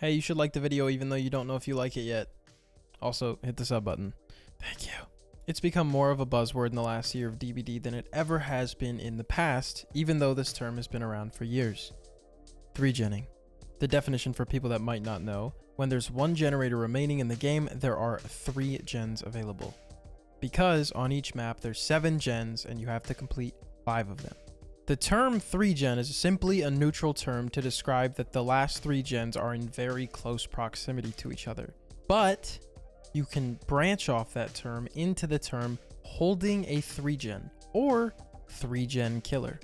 Hey, you should like the video even though you don't know if you like it yet. Also, hit the sub button. Thank you. It's become more of a buzzword in the last year of DBD than it ever has been in the past, even though this term has been around for years. 3genning. The definition for people that might not know, when there's one generator remaining in the game, there are 3 gens available. Because on each map there's 7 gens and you have to complete 5 of them. The term 3gen is simply a neutral term to describe that the last 3 gens are in very close proximity to each other. But you can branch off that term into the term holding a 3gen or 3gen killer.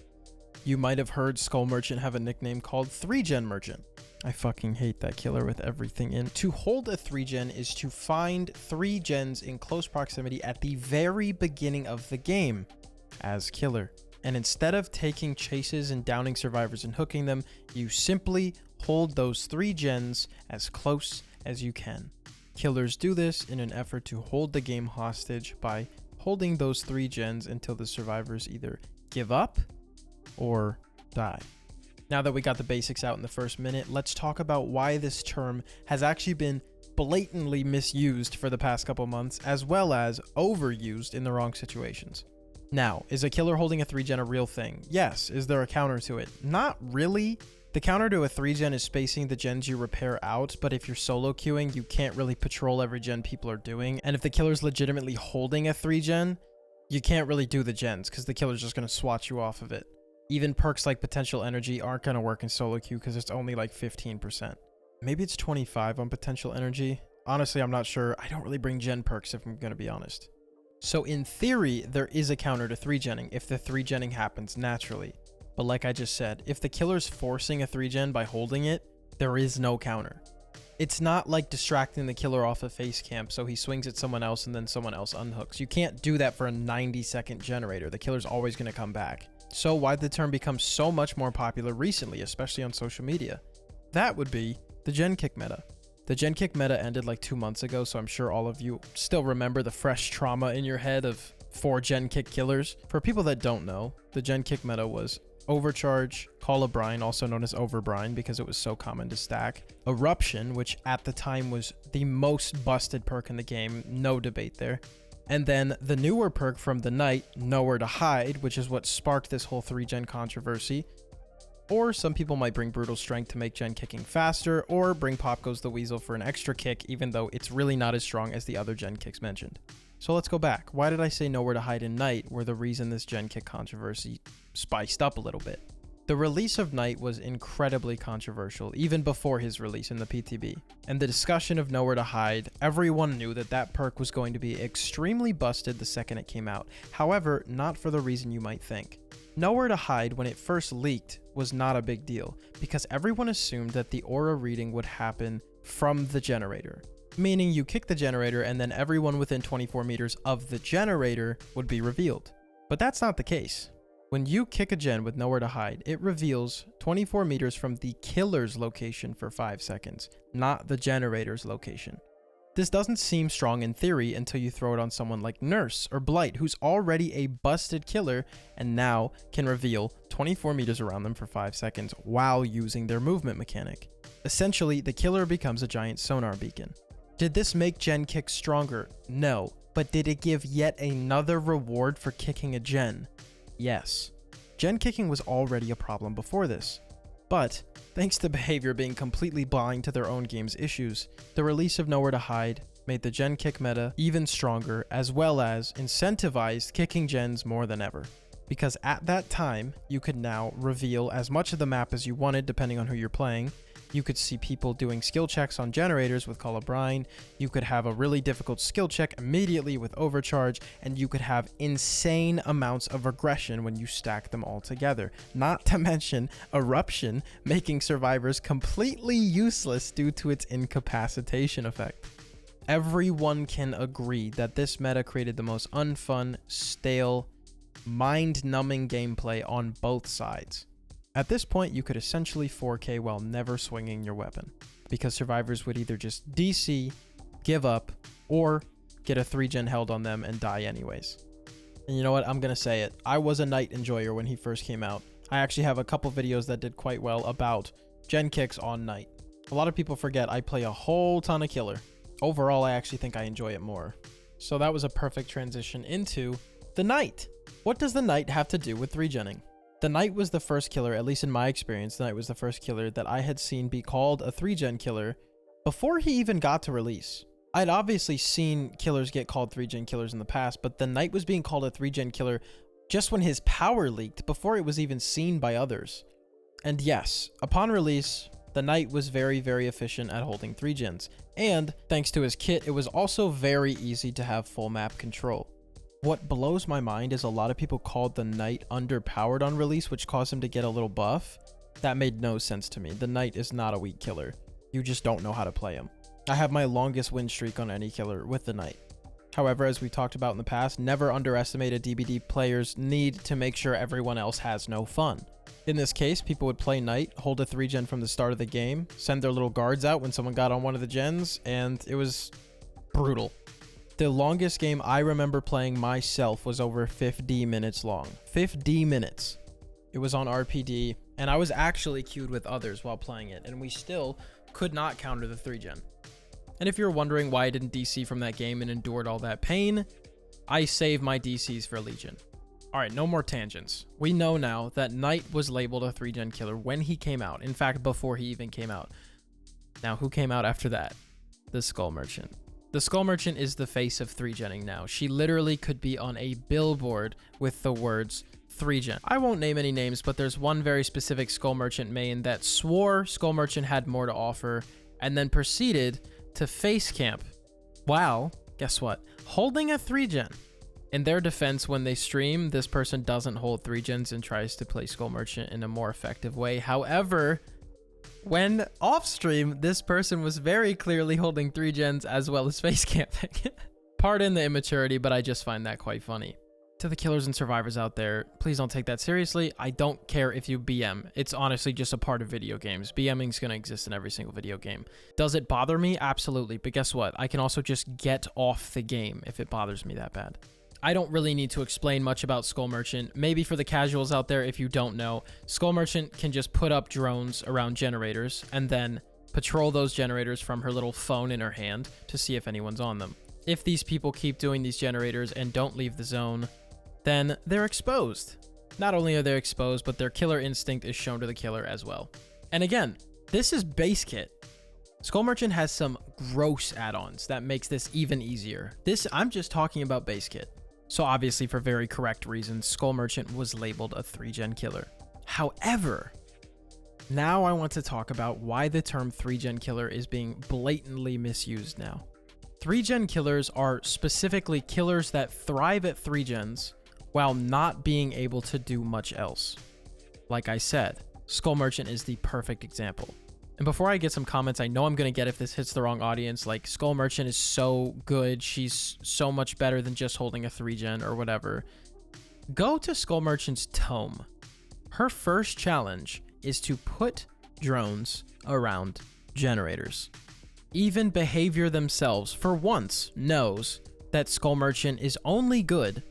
You might have heard Skull Merchant have a nickname called 3gen Merchant. I fucking hate that killer with everything in. To hold a 3gen is to find 3 gens in close proximity at the very beginning of the game as killer. And instead of taking chases and downing survivors and hooking them, you simply hold those 3 gens as close as you can. Killers do this in an effort to hold the game hostage by holding those 3 gens until the survivors either give up or die. Now that we got the basics out in the first minute, let's talk about why this term has actually been blatantly misused for the past couple months, as well as overused in the wrong situations. Now, is a killer holding a 3gen a real thing? Yes. Is there a counter to it? Not really. The counter to a 3gen is spacing the gens you repair out, but if you're solo queuing, you can't really patrol every gen people are doing. And if the killer's legitimately holding a 3gen, you can't really do the gens because the killer's just going to swat you off of it. Even perks like potential energy aren't going to work in solo queue because it's only like 15%. Maybe it's 25 on potential energy. Honestly, I'm not sure. I don't really bring gen perks if I'm going to be honest. So in theory, there is a counter to 3genning if the 3genning happens naturally. But like I just said, if the killer's forcing a 3gen by holding it, there is no counter. It's not like distracting the killer off a face camp so he swings at someone else and then someone else unhooks. You can't do that for a 90-second generator. The killer's always going to come back. So why'd the term become so much more popular recently, especially on social media? That would be the gen kick meta. The gen kick meta ended like 2 months ago, so I'm sure all of you still remember the fresh trauma in your head of 4 gen kick killers. For people that don't know, the gen kick meta was Overcharge, Call of Brine, also known as Overbrine because it was so common to stack, Eruption, which at the time was the most busted perk in the game, no debate there, and then the newer perk from the Knight, Nowhere to Hide, which is what sparked this whole 3gen controversy. Or some people might bring Brutal Strength to make gen kicking faster, or bring Pop Goes the Weasel for an extra kick, even though it's really not as strong as the other gen kicks mentioned. So let's go back. Why did I say Nowhere to Hide and Knight were the reason this gen kick controversy spiced up a little bit? The release of Knight was incredibly controversial, even before his release in the PTB. And the discussion of Nowhere to Hide, everyone knew that that perk was going to be extremely busted the second it came out. However, not for the reason you might think. Nowhere to Hide, when it first leaked, was not a big deal, because everyone assumed that the aura reading would happen from the generator. Meaning you kick the generator and then everyone within 24 meters of the generator would be revealed. But that's not the case. When you kick a gen with Nowhere to Hide, it reveals 24 meters from the killer's location for 5 seconds, not the generator's location. This doesn't seem strong in theory until you throw it on someone like Nurse or Blight, who's already a busted killer and now can reveal 24 meters around them for 5 seconds while using their movement mechanic. Essentially, the killer becomes a giant sonar beacon. Did this make gen kicks stronger? No. But did it give yet another reward for kicking a gen? Yes. Gen kicking was already a problem before this. But, thanks to behavior being completely blind to their own game's issues, the release of Nowhere to Hide made the gen kick meta even stronger, as well as incentivized kicking gens more than ever. Because at that time, you could now reveal as much of the map as you wanted depending on who you're playing. You could see people doing skill checks on generators with Call of Brine. You could have a really difficult skill check immediately with Overcharge, and you could have insane amounts of regression when you stack them all together. Not to mention Eruption, making survivors completely useless due to its incapacitation effect. Everyone can agree that this meta created the most unfun, stale, mind-numbing gameplay on both sides. At this point, you could essentially 4K while never swinging your weapon, because survivors would either just DC, give up, or get a 3gen held on them and die anyways. And you know what? I'm going to say it. I was a Knight enjoyer when he first came out. I actually have a couple videos that did quite well about gen kicks on Knight. A lot of people forget I play a whole ton of killer. Overall, I actually think I enjoy it more. So that was a perfect transition into the Knight. What does the Knight have to do with 3genning? The Knight was the first killer, at least in my experience, the Knight was the first killer that I had seen be called a 3gen killer before he even got to release. I'd obviously seen killers get called 3gen killers in the past, but the Knight was being called a 3gen killer just when his power leaked, before it was even seen by others. And yes, upon release, the Knight was very, very efficient at holding 3gens. And thanks to his kit, it was also very easy to have full map control. What blows my mind is a lot of people called the Knight underpowered on release, which caused him to get a little buff. That made no sense to me. The Knight is not a weak killer. You just don't know how to play him. I have my longest win streak on any killer with the Knight. However, as we talked about in the past, never underestimate a DBD player's need to make sure everyone else has no fun. In this case, people would play Knight, hold a 3gen from the start of the game, send their little guards out when someone got on one of the gens, and it was brutal. The longest game I remember playing myself was over 50 minutes long. 50 minutes. It was on RPD, and I was actually queued with others while playing it, and we still could not counter the 3gen. And if you're wondering why I didn't DC from that game and endured all that pain, I saved my DCs for Legion. Alright, no more tangents. We know now that Knight was labeled a 3gen killer when he came out. In fact, before he even came out. Now, who came out after that? The Skull Merchant. The Skull Merchant is the face of 3genning now. She literally could be on a billboard with the words 3gen. I won't name any names, but there's one very specific Skull Merchant main that swore Skull Merchant had more to offer and then proceeded to face camp. Wow, guess what? Holding a 3gen. In their defense, when they stream, this person doesn't hold 3gens and tries to play Skull Merchant in a more effective way. However, when off stream, this person was very clearly holding 3gens as well as face camping. Pardon the immaturity, but I just find that quite funny. To the killers and survivors out there, please don't take that seriously. I don't care if you BM. It's honestly just a part of video games. BMing is going to exist in every single video game. Does it bother me? Absolutely. But guess what? I can also just get off the game if it bothers me that bad. I don't really need to explain much about Skull Merchant. Maybe for the casuals out there, if you don't know, Skull Merchant can just put up drones around generators and then patrol those generators from her little phone in her hand to see if anyone's on them. If these people keep doing these generators and don't leave the zone, then they're exposed. Not only are they exposed, but their killer instinct is shown to the killer as well. And again, this is base kit. Skull Merchant has some gross add-ons that makes this even easier. I'm just talking about base kit. So obviously, for very correct reasons, Skull Merchant was labeled a 3gen killer. However, now I want to talk about why the term 3gen killer is being blatantly misused now. 3gen killers are specifically killers that thrive at 3gens while not being able to do much else. Like I said, Skull Merchant is the perfect example. And before I get some comments, I know I'm going to get if this hits the wrong audience, like Skull Merchant is so good, she's so much better than just holding a 3gen or whatever. Go to Skull Merchant's tome. Her first challenge is to put drones around generators. Even Behavior themselves, for once, knows that Skull Merchant is only good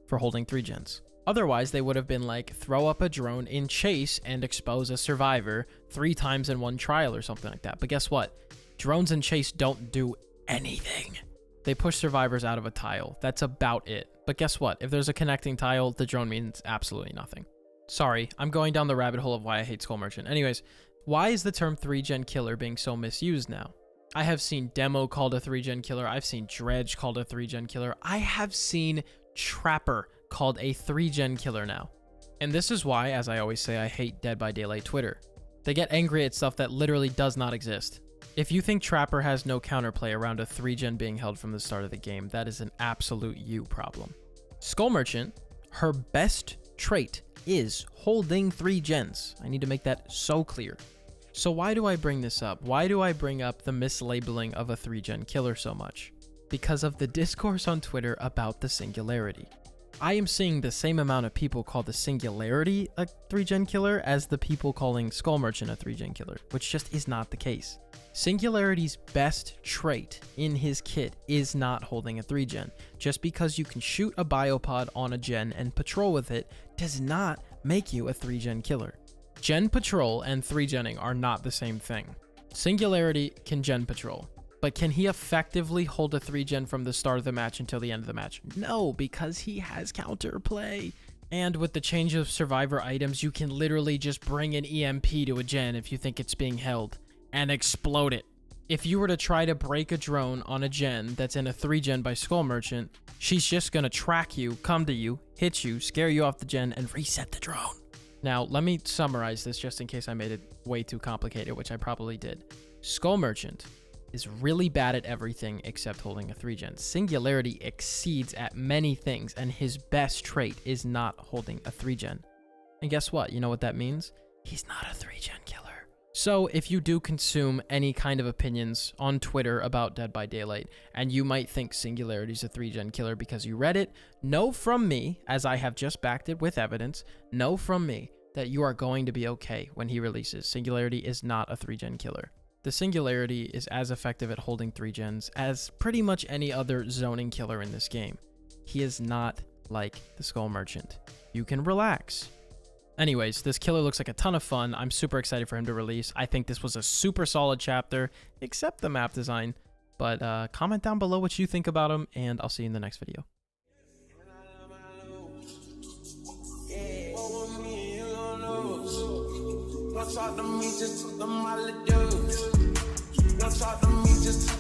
for holding 3gens. Otherwise, they would have been like, throw up a drone in chase and expose a survivor 3 times in one trial or something like that. But guess what? Drones in chase don't do anything. They push survivors out of a tile. That's about it. But guess what? If there's a connecting tile, the drone means absolutely nothing. Sorry, I'm going down the rabbit hole of why I hate Skull Merchant. Anyways, why is the term 3gen killer being so misused now? I have seen Demo called a 3gen killer. I've seen Dredge called a 3gen killer. I have seen Trapper called a 3gen killer now. And this is why, as I always say, I hate Dead by Daylight Twitter. They get angry at stuff that literally does not exist. If you think Trapper has no counterplay around a 3gen being held from the start of the game, that is an absolute you problem. Skull Merchant, her best trait is holding 3gens. I need to make that so clear. So why do I bring this up? Why do I bring up the mislabeling of a 3gen killer so much? Because of the discourse on Twitter about the Singularity. I am seeing the same amount of people call the Singularity a 3gen killer as the people calling Skull Merchant a 3gen killer, which just is not the case. Singularity's best trait in his kit is not holding a 3gen. Just because you can shoot a biopod on a gen and patrol with it does not make you a 3gen killer. Gen patrol and 3genning are not the same thing. Singularity can gen patrol, but can he effectively hold a 3-gen from the start of the match until the end of the match? No, because he has counterplay. And with the change of survivor items, you can literally just bring an EMP to a gen if you think it's being held and explode it. If you were to try to break a drone on a gen that's in a 3-gen by Skull Merchant, she's just gonna track you, come to you, hit you, scare you off the gen, and reset the drone. Now, let me summarize this just in case I made it way too complicated, which I probably did. Skull Merchant is really bad at everything except holding a 3-gen. Singularity exceeds at many things, and his best trait is not holding a 3-gen. And guess what? You know what that means? He's not a 3-gen killer. So if you do consume any kind of opinions on Twitter about Dead by Daylight, and you might think Singularity's a 3-gen killer because you read it, know from me, as I have just backed it with evidence, know from me that you are going to be okay when he releases. Singularity is not a 3-gen killer. The Singularity is as effective at holding 3-gens as pretty much any other zoning killer in this game. He is not like the Skull Merchant. You can relax. Anyways, this killer looks like a ton of fun. I'm super excited for him to release. I think this was a super solid chapter, except the map design. But comment down below what you think about him, and I'll see you in the next video. Don't talk to me, just